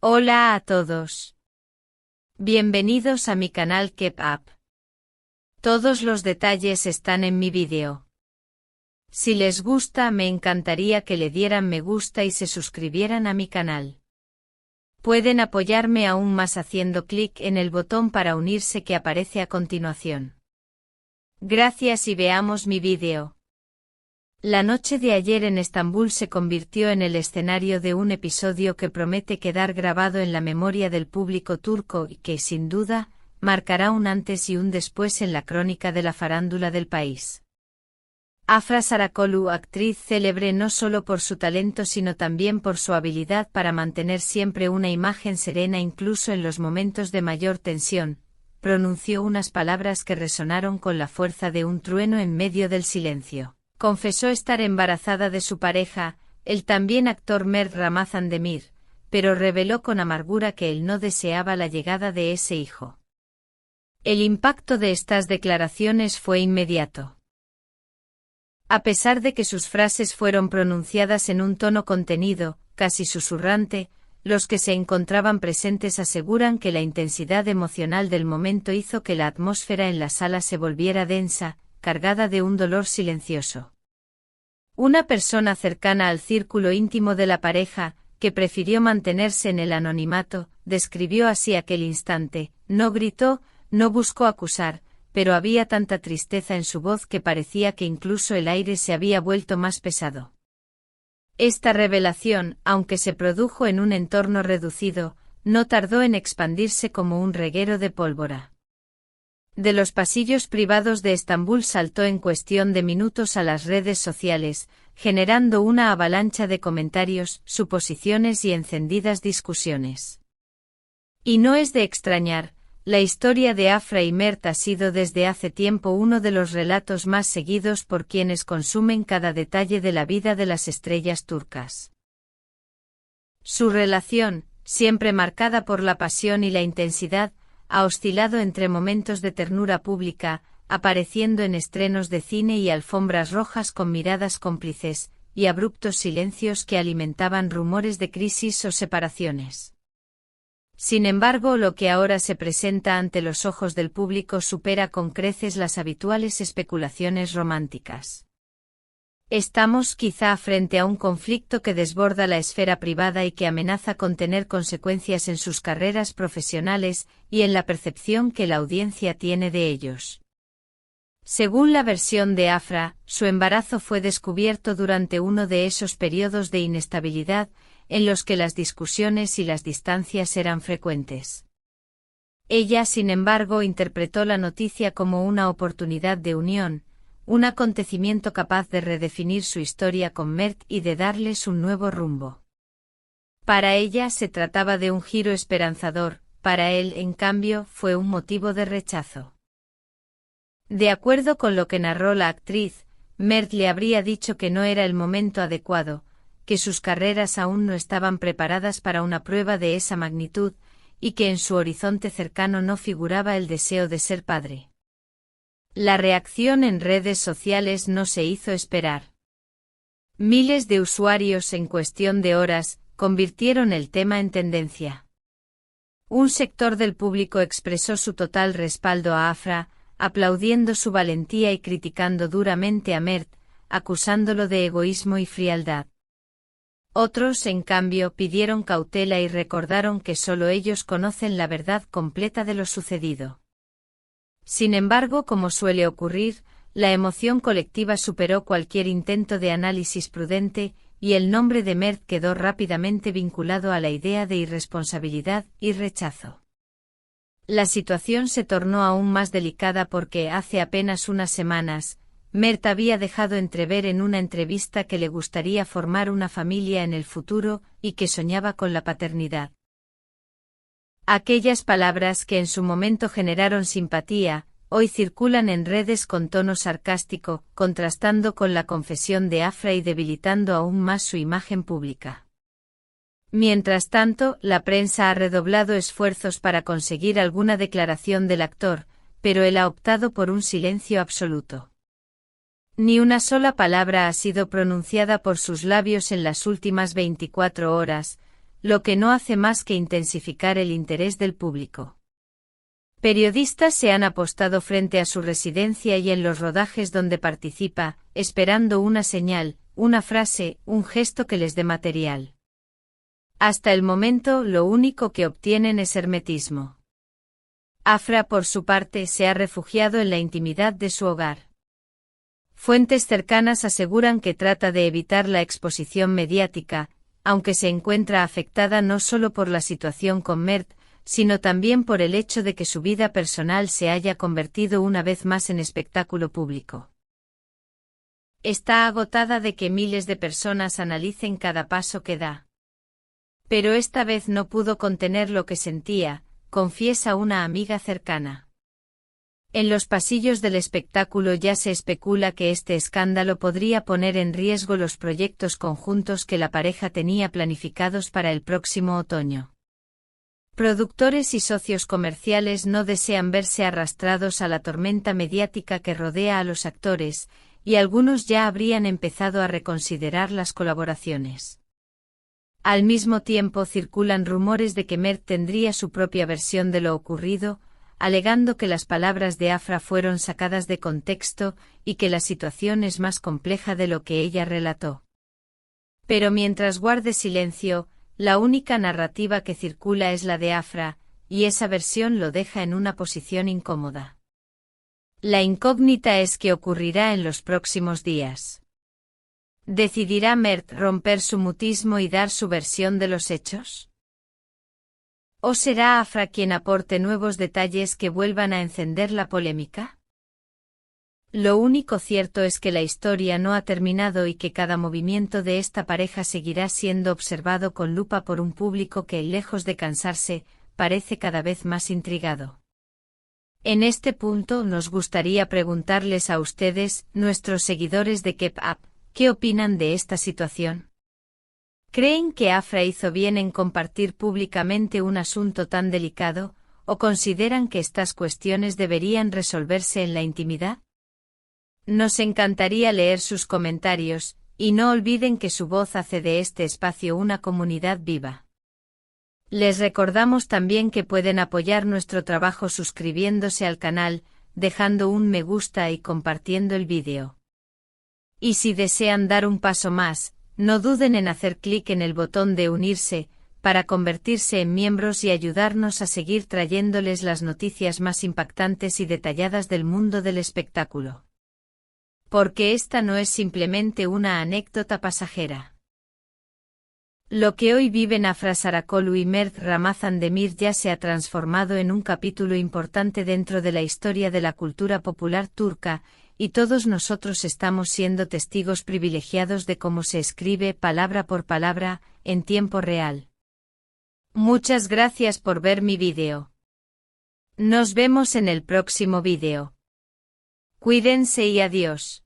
Hola a todos. Bienvenidos a mi canal Keep Up. Todos los detalles están en mi vídeo. Si les gusta, me encantaría que le dieran me gusta y se suscribieran a mi canal. Pueden apoyarme aún más haciendo clic en el botón para unirse que aparece a continuación. Gracias y veamos mi vídeo. La noche de ayer en Estambul se convirtió en el escenario de un episodio que promete quedar grabado en la memoria del público turco y que, sin duda, marcará un antes y un después en la crónica de la farándula del país. Afra Sarakolu, actriz célebre no solo por su talento sino también por su habilidad para mantener siempre una imagen serena incluso en los momentos de mayor tensión, pronunció unas palabras que resonaron con la fuerza de un trueno en medio del silencio. Confesó estar embarazada de su pareja, el también actor Mert Ramazan Demir, pero reveló con amargura que él no deseaba la llegada de ese hijo. El impacto de estas declaraciones fue inmediato. A pesar de que sus frases fueron pronunciadas en un tono contenido, casi susurrante, los que se encontraban presentes aseguran que la intensidad emocional del momento hizo que la atmósfera en la sala se volviera densa, cargada de un dolor silencioso. Una persona cercana al círculo íntimo de la pareja, que prefirió mantenerse en el anonimato, describió así aquel instante: no gritó, no buscó acusar, pero había tanta tristeza en su voz que parecía que incluso el aire se había vuelto más pesado. Esta revelación, aunque se produjo en un entorno reducido, no tardó en expandirse como un reguero de pólvora. De los pasillos privados de Estambul saltó en cuestión de minutos a las redes sociales, generando una avalancha de comentarios, suposiciones y encendidas discusiones. Y no es de extrañar, la historia de Afra y Mert ha sido desde hace tiempo uno de los relatos más seguidos por quienes consumen cada detalle de la vida de las estrellas turcas. Su relación, siempre marcada por la pasión y la intensidad, ha oscilado entre momentos de ternura pública, apareciendo en estrenos de cine y alfombras rojas con miradas cómplices, y abruptos silencios que alimentaban rumores de crisis o separaciones. Sin embargo, lo que ahora se presenta ante los ojos del público supera con creces las habituales especulaciones románticas. Estamos quizá frente a un conflicto que desborda la esfera privada y que amenaza con tener consecuencias en sus carreras profesionales y en la percepción que la audiencia tiene de ellos. Según la versión de Afra, su embarazo fue descubierto durante uno de esos periodos de inestabilidad en los que las discusiones y las distancias eran frecuentes. Ella, sin embargo, interpretó la noticia como una oportunidad de unión, un acontecimiento capaz de redefinir su historia con Mert y de darles un nuevo rumbo. Para ella se trataba de un giro esperanzador, para él, en cambio, fue un motivo de rechazo. De acuerdo con lo que narró la actriz, Mert le habría dicho que no era el momento adecuado, que sus carreras aún no estaban preparadas para una prueba de esa magnitud, y que en su horizonte cercano no figuraba el deseo de ser padre. La reacción en redes sociales no se hizo esperar. Miles de usuarios en cuestión de horas convirtieron el tema en tendencia. Un sector del público expresó su total respaldo a Afra, aplaudiendo su valentía y criticando duramente a Mert, acusándolo de egoísmo y frialdad. Otros, en cambio, pidieron cautela y recordaron que solo ellos conocen la verdad completa de lo sucedido. Sin embargo, como suele ocurrir, la emoción colectiva superó cualquier intento de análisis prudente, y el nombre de Mert quedó rápidamente vinculado a la idea de irresponsabilidad y rechazo. La situación se tornó aún más delicada porque hace apenas unas semanas, Mert había dejado entrever en una entrevista que le gustaría formar una familia en el futuro y que soñaba con la paternidad. Aquellas palabras que en su momento generaron simpatía, hoy circulan en redes con tono sarcástico, contrastando con la confesión de Afra y debilitando aún más su imagen pública. Mientras tanto, la prensa ha redoblado esfuerzos para conseguir alguna declaración del actor, pero él ha optado por un silencio absoluto. Ni una sola palabra ha sido pronunciada por sus labios en las últimas 24 horas, lo que no hace más que intensificar el interés del público. Periodistas se han apostado frente a su residencia y en los rodajes donde participa, esperando una señal, una frase, un gesto que les dé material. Hasta el momento, lo único que obtienen es hermetismo. Afra, por su parte, se ha refugiado en la intimidad de su hogar. Fuentes cercanas aseguran que trata de evitar la exposición mediática, aunque se encuentra afectada no solo por la situación con Mert, sino también por el hecho de que su vida personal se haya convertido una vez más en espectáculo público. Está agotada de que miles de personas analicen cada paso que da. Pero esta vez no pudo contener lo que sentía, confiesa una amiga cercana. En los pasillos del espectáculo ya se especula que este escándalo podría poner en riesgo los proyectos conjuntos que la pareja tenía planificados para el próximo otoño. Productores y socios comerciales no desean verse arrastrados a la tormenta mediática que rodea a los actores, y algunos ya habrían empezado a reconsiderar las colaboraciones. Al mismo tiempo circulan rumores de que Mert tendría su propia versión de lo ocurrido, alegando que las palabras de Afra fueron sacadas de contexto y que la situación es más compleja de lo que ella relató. Pero mientras guarde silencio, la única narrativa que circula es la de Afra, y esa versión lo deja en una posición incómoda. La incógnita es qué ocurrirá en los próximos días. ¿Decidirá Mert romper su mutismo y dar su versión de los hechos? ¿O será Afra quien aporte nuevos detalles que vuelvan a encender la polémica? Lo único cierto es que la historia no ha terminado y que cada movimiento de esta pareja seguirá siendo observado con lupa por un público que, lejos de cansarse, parece cada vez más intrigado. En este punto nos gustaría preguntarles a ustedes, nuestros seguidores de Keep Up, ¿qué opinan de esta situación? ¿Creen que Afra hizo bien en compartir públicamente un asunto tan delicado, o consideran que estas cuestiones deberían resolverse en la intimidad? Nos encantaría leer sus comentarios, y no olviden que su voz hace de este espacio una comunidad viva. Les recordamos también que pueden apoyar nuestro trabajo suscribiéndose al canal, dejando un me gusta y compartiendo el vídeo. Y si desean dar un paso más, no duden en hacer clic en el botón de unirse, para convertirse en miembros y ayudarnos a seguir trayéndoles las noticias más impactantes y detalladas del mundo del espectáculo. Porque esta no es simplemente una anécdota pasajera. Lo que hoy viven Afra Saracoglu y Mert Ramazan Demir ya se ha transformado en un capítulo importante dentro de la historia de la cultura popular turca, y todos nosotros estamos siendo testigos privilegiados de cómo se escribe palabra por palabra, en tiempo real. Muchas gracias por ver mi vídeo. Nos vemos en el próximo vídeo. Cuídense y adiós.